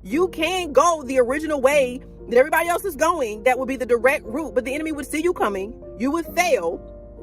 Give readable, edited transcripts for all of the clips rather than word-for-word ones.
You can go the original way that everybody else is going. That would be the direct route, but the enemy would see you coming. You would fail,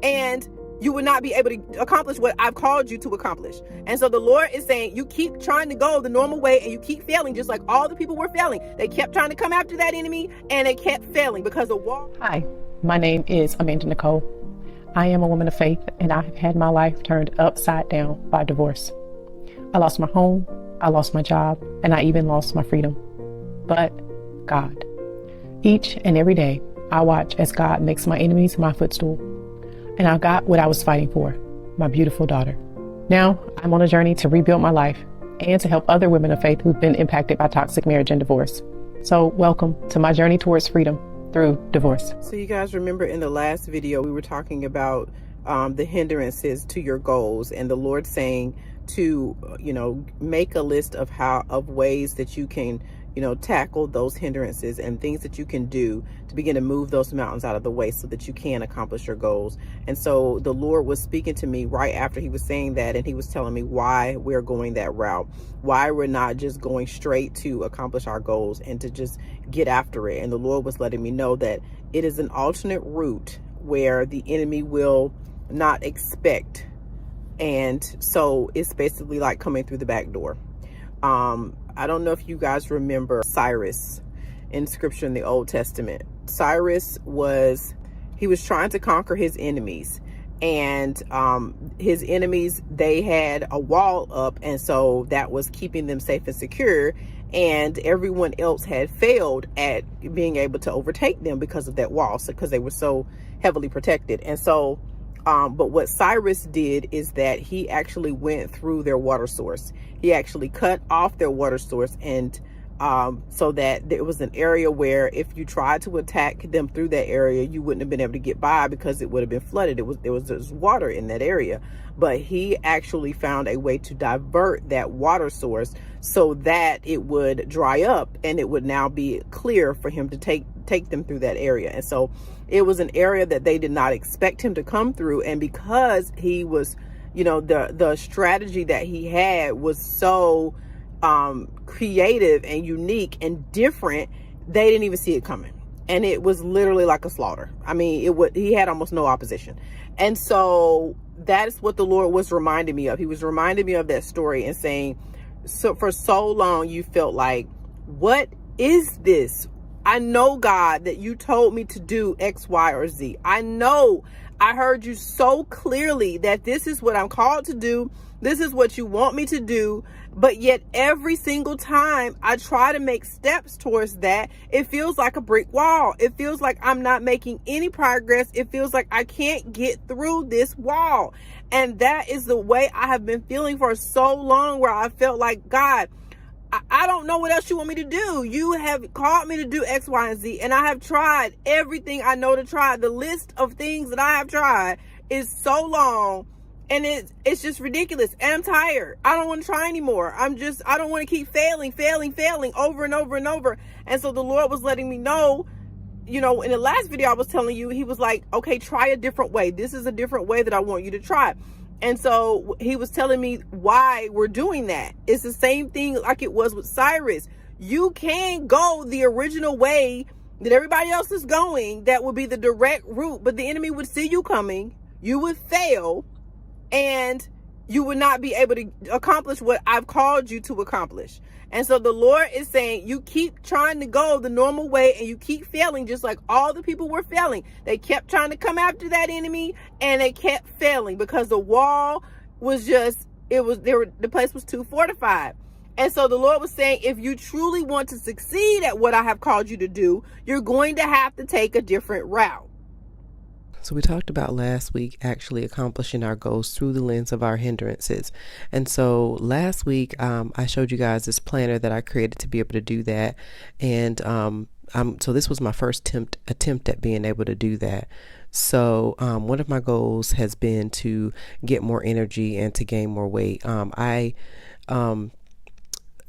and you would not be able to accomplish what I've called you to accomplish. And so the Lord is saying, you keep trying to go the normal way and you keep failing, just like all the people were failing. They kept trying to come after that enemy and they kept failing because the wall. Hi, my name is Amanda Nicole. I am a woman of faith, and I have had my life turned upside down by divorce. I lost my home, I lost my job, and I even lost my freedom. But God. Each and every day, I watch as God makes my enemies my footstool. And I got what I was fighting for, my beautiful daughter. Now, I'm on a journey to rebuild my life and to help other women of faith who've been impacted by toxic marriage and divorce. So welcome to my journey towards freedom through divorce. So you guys remember in the last video, we were talking about the hindrances to your goals, and the Lord saying to, make a list of ways that you can, tackle those hindrances and things that you can do to begin to move those mountains out of the way so that you can accomplish your goals. And so the Lord was speaking to me right after he was saying that, and he was telling me why we're going that route, why we're not just going straight to accomplish our goals and to just get after it. And the Lord was letting me know that it is an alternate route where the enemy will not expect. And so it's basically like coming through the back door. I don't know if you guys remember Cyrus in scripture in the Old Testament. Cyrus was trying to conquer his enemies, and his enemies, they had a wall up, and so that was keeping them safe and secure, and everyone else had failed at being able to overtake them because of that wall, because they were so heavily protected. And so but what Cyrus did is that he actually went through their water source. He actually cut off their water source, and so that there was an area where if you tried to attack them through that area, you wouldn't have been able to get by because it would have been flooded. There was water in that area, but he actually found a way to divert that water source so that it would dry up and it would now be clear for him to take them through that area. And so it was an area that they did not expect him to come through, and because he was, the strategy that he had was so creative and unique and different, they didn't even see it coming, and it was literally like a slaughter. I mean, he had almost no opposition. And so that is what the Lord was reminding me of. He was reminding me of that story and saying, so for so long you felt like, what is this? I know, God, that you told me to do X, Y, or Z. I know I heard you so clearly that this is what I'm called to do. This is what you want me to do. But yet every single time I try to make steps towards that, it feels like a brick wall. It feels like I'm not making any progress. It feels like I can't get through this wall. And that is the way I have been feeling for so long, where I felt like, God, I don't know what else you want me to do. You have called me to do X, Y, and Z, and I have tried everything I know to try. The list of things that I have tried is so long, and it's just ridiculous. And I'm tired. I don't want to try anymore. I don't want to keep failing over and over and over. And so the Lord was letting me know, in the last video I was telling you, he was like, okay, try a different way. This is a different way that I want you to try. And so he was telling me why we're doing that. It's the same thing like it was with Cyrus. You can go the original way that everybody else is going. That would be the direct route, but the enemy would see you coming. You would fail, and you would not be able to accomplish what I've called you to accomplish. And so the Lord is saying, you keep trying to go the normal way and you keep failing, just like all the people were failing. They kept trying to come after that enemy and they kept failing because the wall was the place was too fortified. And so the Lord was saying, if you truly want to succeed at what I have called you to do, you're going to have to take a different route. So we talked about last week actually accomplishing our goals through the lens of our hindrances. And so last week, I showed you guys this planner that I created to be able to do that. And so this was my first attempt at being able to do that. So one of my goals has been to get more energy and to gain more weight.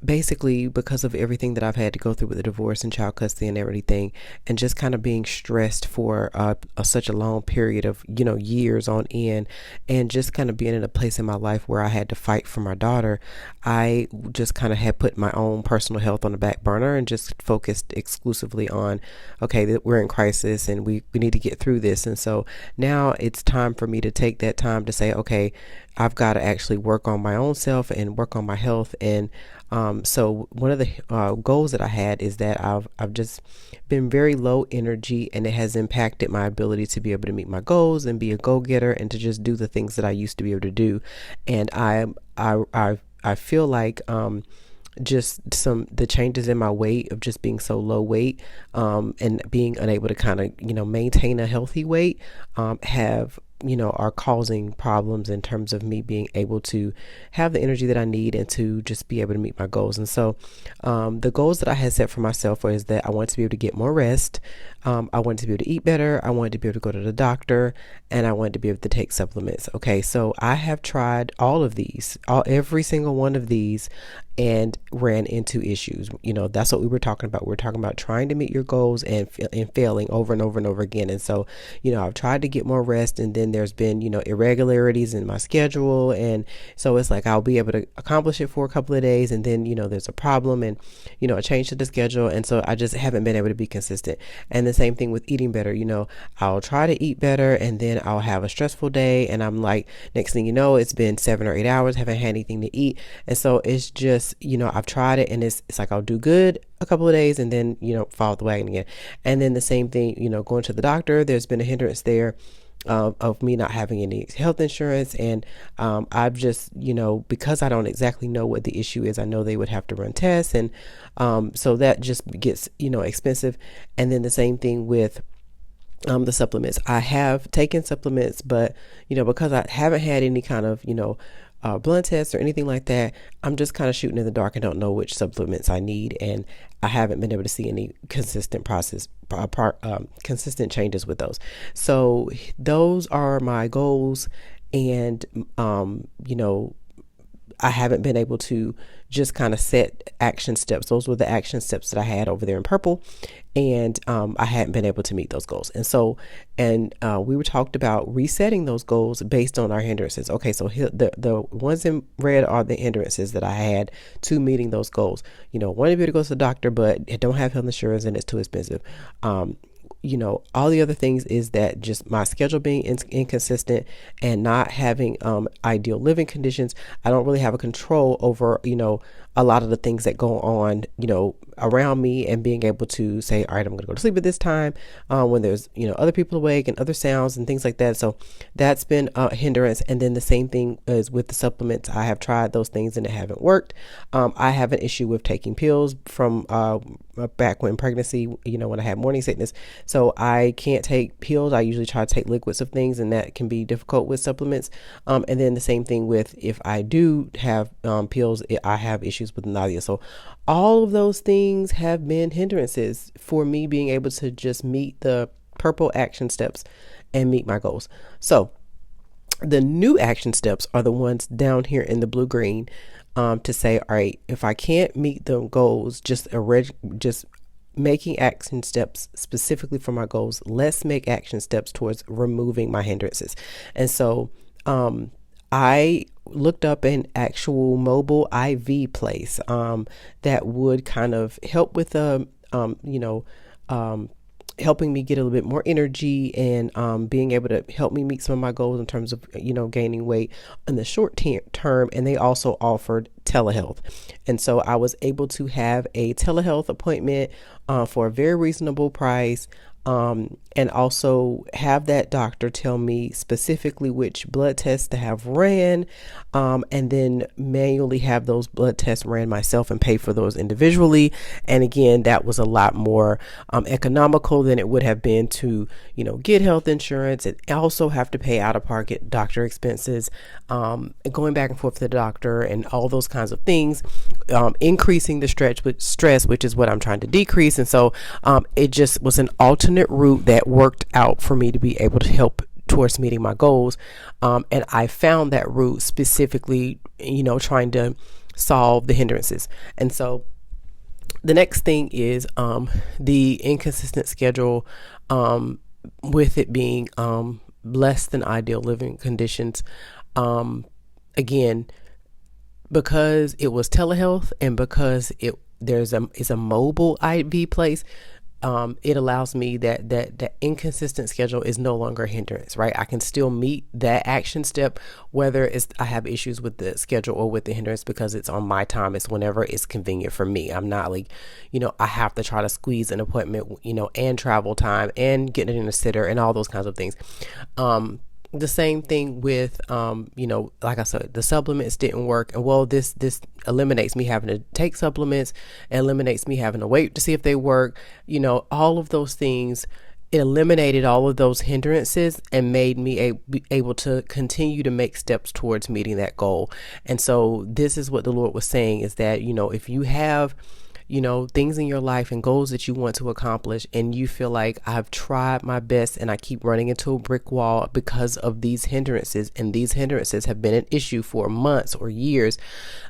basically because of everything that I've had to go through with the divorce and child custody and everything, and just kind of being stressed for such a long period of, years on end, and just kind of being in a place in my life where I had to fight for my daughter, I just kind of had put my own personal health on the back burner and just focused exclusively on, okay, that we're in crisis and we need to get through this. And so now it's time for me to take that time to say, okay, I've got to actually work on my own self and work on my health. And so one of the goals that I had is that I've just been very low energy, and it has impacted my ability to be able to meet my goals and be a go-getter and to just do the things that I used to be able to do. And I feel like just the changes in my weight of just being so low weight and being unable to kind of maintain a healthy weight have are causing problems in terms of me being able to have the energy that I need and to just be able to meet my goals. And so the goals that I had set for myself was that I wanted to be able to get more rest. I wanted to be able to eat better. I wanted to be able to go to the doctor, and I wanted to be able to take supplements. Okay, so I have tried all of these, every single one of these, and ran into issues. That's what we were talking about. We're talking about trying to meet your goals and failing over and over and over again. And so, I've tried to get more rest, and then there's been, irregularities in my schedule. And so it's like, I'll be able to accomplish it for a couple of days, and then, there's a problem and, a change to the schedule. And so I just haven't been able to be consistent. And the same thing with eating better. I'll try to eat better, and then I'll have a stressful day, and I'm like, next thing you know, it's been 7 or 8 hours, haven't had anything to eat. And so it's just, I've tried it, and it's like I'll do good a couple of days and then, fall off the wagon again. And then the same thing, going to the doctor, there's been a hindrance there of me not having any health insurance. And I've just, because I don't exactly know what the issue is, I know they would have to run tests. And so that just gets, expensive. And then the same thing with the supplements. I have taken supplements, but, because I haven't had any kind of, blood tests or anything like that, I'm just kind of shooting in the dark and don't know which supplements I need. And I haven't been able to see any consistent consistent changes with those. So those are my goals. And, I haven't been able to just kind of set action steps. Those were the action steps that I had over there in purple. And I hadn't been able to meet those goals. And so, we were talked about resetting those goals based on our hindrances. Okay, so the ones in red are the hindrances that I had to meeting those goals. Wanted to be able to go to the doctor, but I don't have health insurance and it's too expensive. All the other things is that just my schedule being inconsistent and not having ideal living conditions. I don't really have a control over, a lot of the things that go on, around me, and being able to say, all right, I'm going to go to sleep at this time when there's, other people awake and other sounds and things like that. So that's been a hindrance. And then the same thing is with the supplements. I have tried those things and it haven't worked. I have an issue with taking pills from back when pregnancy, when I had morning sickness. So I can't take pills. I usually try to take liquids of things, and that can be difficult with supplements. And then the same thing with if I do have pills, I have issues with nausea. So all of those things have been hindrances for me being able to just meet the purple action steps and meet my goals. So the new action steps are the ones down here in the blue green, to say, all right, if I can't meet the goals, just making action steps specifically for my goals, let's make action steps towards removing my hindrances. And so I looked up an actual mobile IV place that would kind of help with helping me get a little bit more energy and being able to help me meet some of my goals in terms of, gaining weight in the short term. And they also offered telehealth. And so I was able to have a telehealth appointment for a very reasonable price. And also have that doctor tell me specifically which blood tests to have ran, and then manually have those blood tests ran myself and pay for those individually. And again, that was a lot more economical than it would have been to, get health insurance and also have to pay out of pocket doctor expenses, going back and forth to the doctor and all those kinds of things, increasing the stress, which is what I'm trying to decrease. And so it just was an alternate route that worked out for me to be able to help towards meeting my goals. And I found that route specifically, trying to solve the hindrances. And so the next thing is the inconsistent schedule, with it being less than ideal living conditions. Again, because it was telehealth and because it's a mobile IV place, it allows me that inconsistent schedule is no longer a hindrance, right? I can still meet that action step, whether it's I have issues with the schedule or with the hindrance, because it's on my time. It's whenever it's convenient for me. I'm not like, I have to try to squeeze an appointment, and travel time and getting in a sitter and all those kinds of things. The same thing with, like I said, the supplements didn't work. And well, this eliminates me having to take supplements, eliminates me having to wait to see if they work. All of those things, it eliminated all of those hindrances and made me able to continue to make steps towards meeting that goal. And so this is what the Lord was saying, is that, if you have things in your life and goals that you want to accomplish, and you feel like I've tried my best and I keep running into a brick wall because of these hindrances, and these hindrances have been an issue for months or years,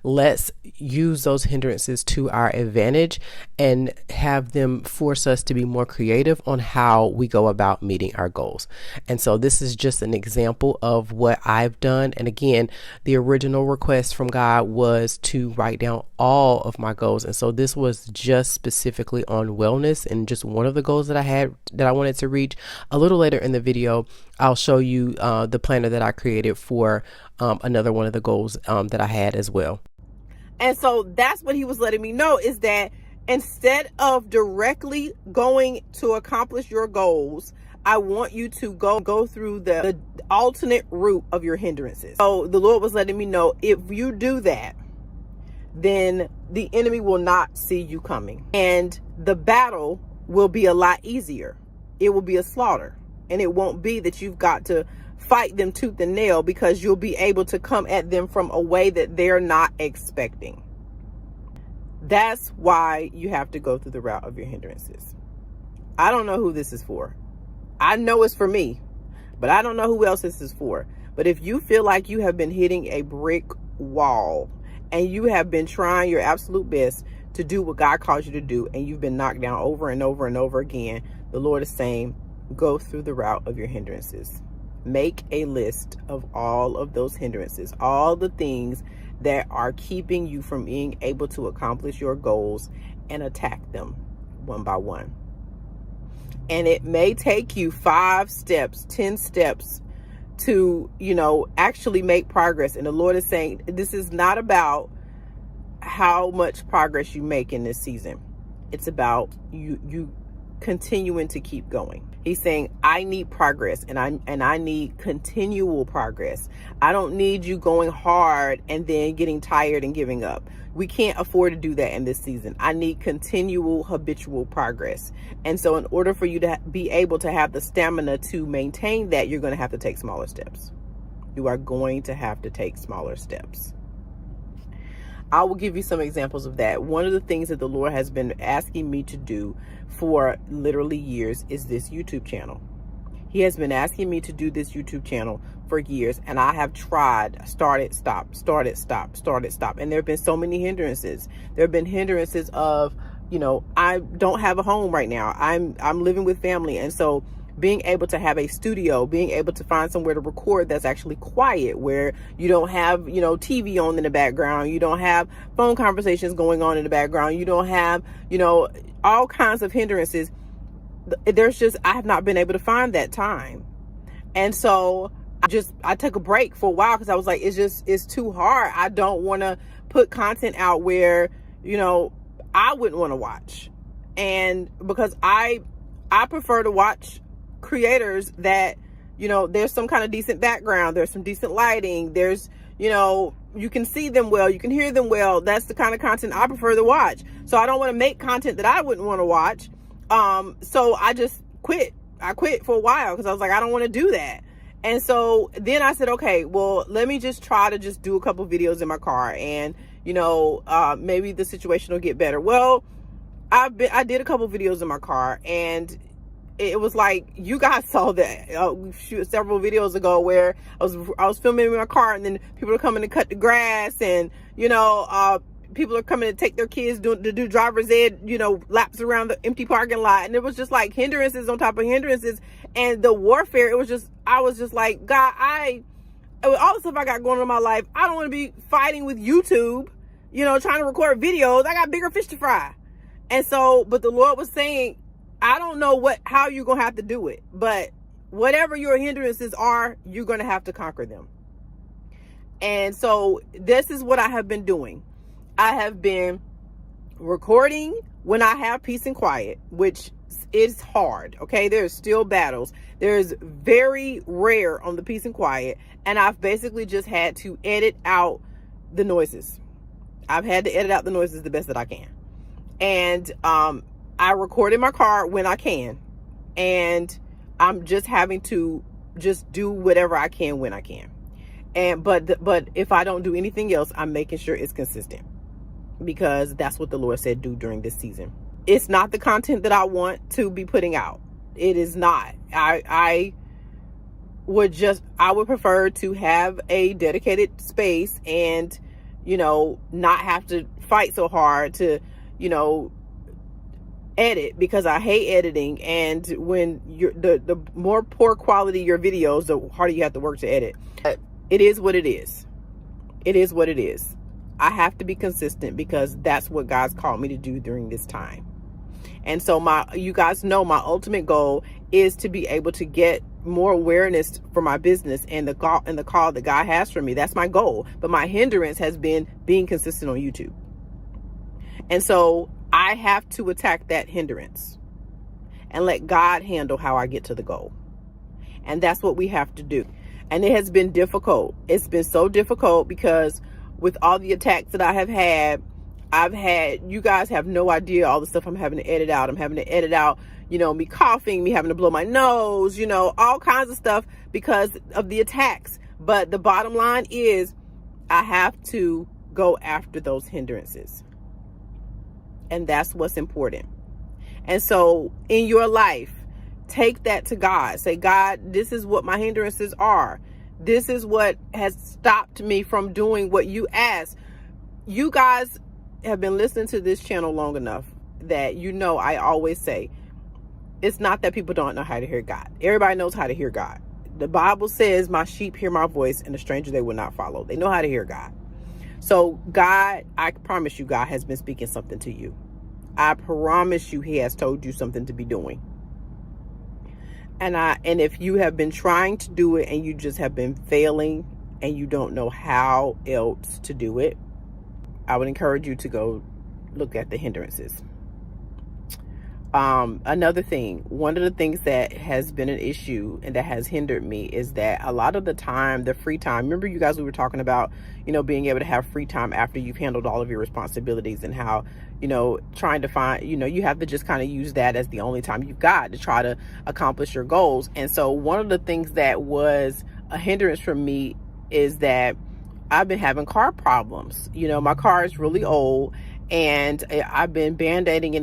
let's use those hindrances to our advantage and have them force us to be more creative on how we go about meeting our goals. And so this is just an example of what I've done. And again, the original request from God was to write down all of my goals. And so this was just specifically on wellness, and just one of the goals that I had that I wanted to reach. A little later in the video, I'll show you the planner that I created for another one of the goals that I had as well. And so that's what he was letting me know, is that instead of directly going to accomplish your goals, I want you to go through the alternate route of your hindrances. So the Lord was letting me know, if you do that, then the enemy will not see you coming, and the battle will be a lot easier. It will be a slaughter, and it won't be that you've got to fight them tooth and nail, because you'll be able to come at them from a way that they're not expecting. That's why you have to go through the route of your hindrances. I don't know who this is for. I know it's for me, but I don't know who else this is for. But if you feel like you have been hitting a brick wall, and you have been trying your absolute best to do what God calls you to do, and you've been knocked down over and over and over again, the Lord is saying, go through the route of your hindrances. Make a list of all of those hindrances, all the things that are keeping you from being able to accomplish your goals, and attack them one by one. And it may take you 5 steps, 10 steps to, actually make progress. And the Lord is saying, this is not about how much progress you make in this season. It's about you continuing to keep going. He's saying, I need progress, and I need continual progress. I don't need you going hard and then getting tired and giving up. We can't afford to do that in this season. I need continual, habitual progress. And so in order for you to be able to have the stamina to maintain that, you're going to have to take smaller steps. You are going to have to take smaller steps. I will give you some examples of that. One of the things that the Lord has been asking me to do for literally years is this YouTube channel. He has been asking me to do this YouTube channel for years, and I have tried, started, stop. And there have been so many hindrances. There have been hindrances of, I don't have a home right now. I'm living with family. And so being able to have a studio, being able to find somewhere to record that's actually quiet, where you don't have, TV on in the background, you don't have phone conversations going on in the background, you don't have, all kinds of hindrances. I have not been able to find that time. And so I took a break for a while, because I was like, it's too hard. I don't want to put content out where, I wouldn't want to watch. And because I prefer to watch creators that, there's some kind of decent background, there's some decent lighting, there's, you can see them well, you can hear them well. That's the kind of content I prefer to watch. So I don't want to make content that I wouldn't want to watch. So I just quit. I quit for a while, because I was like, I don't want to do that. And so then I said, okay, well, let me just try to just do a couple videos in my car, and, maybe the situation will get better. Well, I did a couple videos in my car, and it was like, you guys saw that several videos ago where I was filming in my car, and then people are coming to cut the grass, and people are coming to take their kids to do driver's ed, laps around the empty parking lot. And it was just like hindrances on top of hindrances, and the warfare. I was just like, God, with all the stuff I got going on in my life, I don't want to be fighting with YouTube, trying to record videos. I got bigger fish to fry. And so, but the Lord was saying, I don't know how you're going to have to do it, but whatever your hindrances are, you're going to have to conquer them. And so this is what I have been doing. I have been recording when I have peace and quiet, which is hard. Okay. There's still battles. There's very rare on the peace and quiet. And I've basically just had to edit out the noises. I've had to edit out the noises the best that I can. And, I record in my car when I can, and I'm just having to just do whatever I can when I can. But if I don't do anything else, I'm making sure it's consistent, because that's what the Lord said do during this season. It's not the content that I want to be putting out. It is not. I would prefer to have a dedicated space and, not have to fight so hard to, edit, because I hate editing. And when the more poor quality your videos, the harder you have to work to edit. It is what it is. It is what it is. I have to be consistent, because that's what God's called me to do during this time. And so you guys know my ultimate goal is to be able to get more awareness for my business and the call that God has for me. That's my goal. But my hindrance has been being consistent on YouTube. And so I have to attack that hindrance and let God handle how I get to the goal. And that's what we have to do. And it has been difficult. It's been so difficult, because with all the attacks that I have had, you guys have no idea all the stuff I'm having to edit out. I'm having to edit out, me coughing, me having to blow my nose, all kinds of stuff because of the attacks. But the bottom line is, I have to go after those hindrances. And that's what's important. And so in your life, take that to God. Say, God, this is what my hindrances are. This is what has stopped me from doing what you asked. You guys have been listening to this channel long enough that I always say, it's not that people don't know how to hear God. Everybody knows how to hear God. The Bible says, my sheep hear my voice, and a stranger they will not follow. They know how to hear God. So God, I promise you, God has been speaking something to you. I promise you, he has told you something to be doing. And if you have been trying to do it and you just have been failing and you don't know how else to do it, I would encourage you to go look at the hindrances. Another thing, one of the things that has been an issue and that has hindered me is that a lot of the time, the free time, remember you guys, we were talking about, being able to have free time after you've handled all of your responsibilities, and how, trying to find, you have to just kind of use that as the only time you've got to try to accomplish your goals. And so one of the things that was a hindrance for me is that I've been having car problems. My car is really old, and I've been band-aiding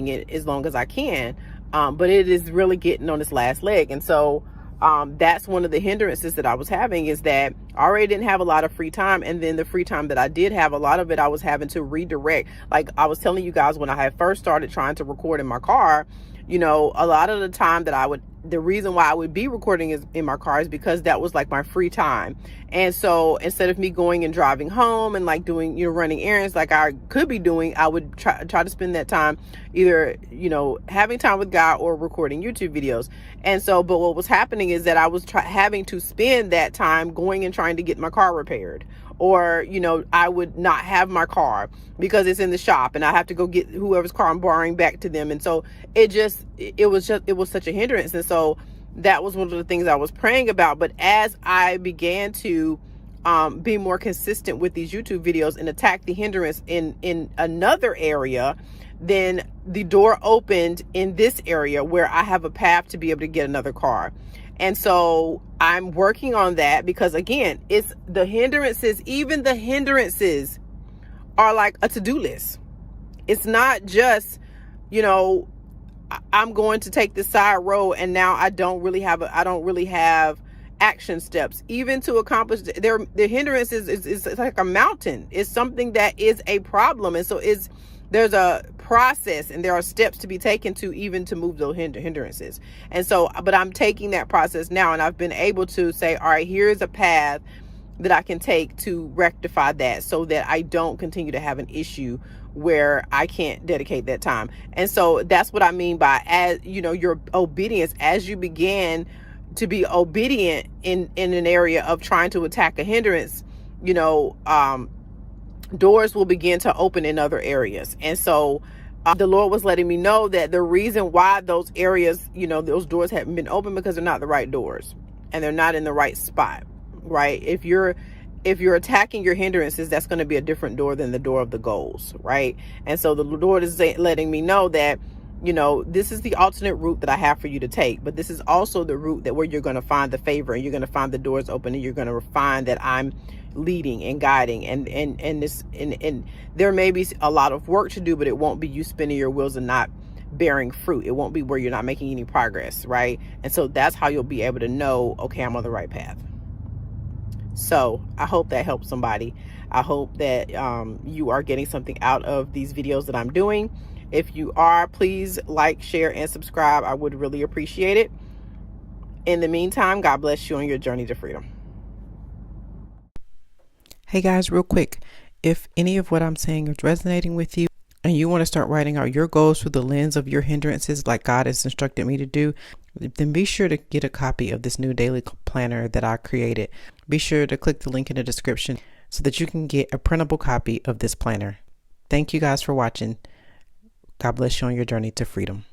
it as long as I can. But it is really getting on its last leg. And so that's one of the hindrances that I was having, is that I already didn't have a lot of free time. And then the free time that I did have, a lot of it I was having to redirect. Like I was telling you guys, when I had first started trying to record in my car, a lot of the time that the reason why I would be recording in my car is because that was like my free time. And so instead of me going and driving home and like doing, running errands like I could be doing, I would try to spend that time either, having time with God or recording YouTube videos. And so, but what was happening is that I was having to spend that time going and trying to get my car repaired. Or, I would not have my car because it's in the shop and I have to go get whoever's car I'm borrowing back to them. And so it was such a hindrance. And so that was one of the things I was praying about. But as I began to be more consistent with these YouTube videos and attack the hindrance in another area, then the door opened in this area where I have a path to be able to get another car. And so I'm working on that, because again, it's the hindrances. Even the hindrances are like a to-do list. It's not just, I'm going to take the side road, and now I don't really have action steps even to accomplish the hindrances. Is like a mountain. It's something that is a problem, and so there's a process and there are steps to be taken to even to move those hindrances. And so, but I'm taking that process now, and I've been able to say, all right, here's a path that I can take to rectify that, so that I don't continue to have an issue where I can't dedicate that time. And so that's what I mean by, as you know, your obedience, as you begin to be obedient in an area of trying to attack a hindrance, doors will begin to open in other areas. And so the Lord was letting me know that the reason why those areas, those doors haven't been open, because they're not the right doors and they're not in the right spot, right? If you're attacking your hindrances, that's going to be a different door than the door of the goals, right? And so the Lord is letting me know that, this is the alternate route that I have for you to take, but this is also the route where you're going to find the favor, and you're going to find the doors open, and you're going to find that I'm leading and guiding, and there may be a lot of work to do, but it won't be you spinning your wheels and not bearing fruit. It won't be where you're not making any progress, right? And so that's how you'll be able to know, okay, I'm on the right path. So I hope that helps somebody. I hope that you are getting something out of these videos that I'm doing. If you are, please like, share, and subscribe. I would really appreciate it. In the meantime, God bless you on your journey to freedom. Hey guys, real quick, if any of what I'm saying is resonating with you and you want to start writing out your goals through the lens of your hindrances like God has instructed me to do, then be sure to get a copy of this new daily planner that I created. Be sure to click the link in the description so that you can get a printable copy of this planner. Thank you guys for watching. God bless you on your journey to freedom.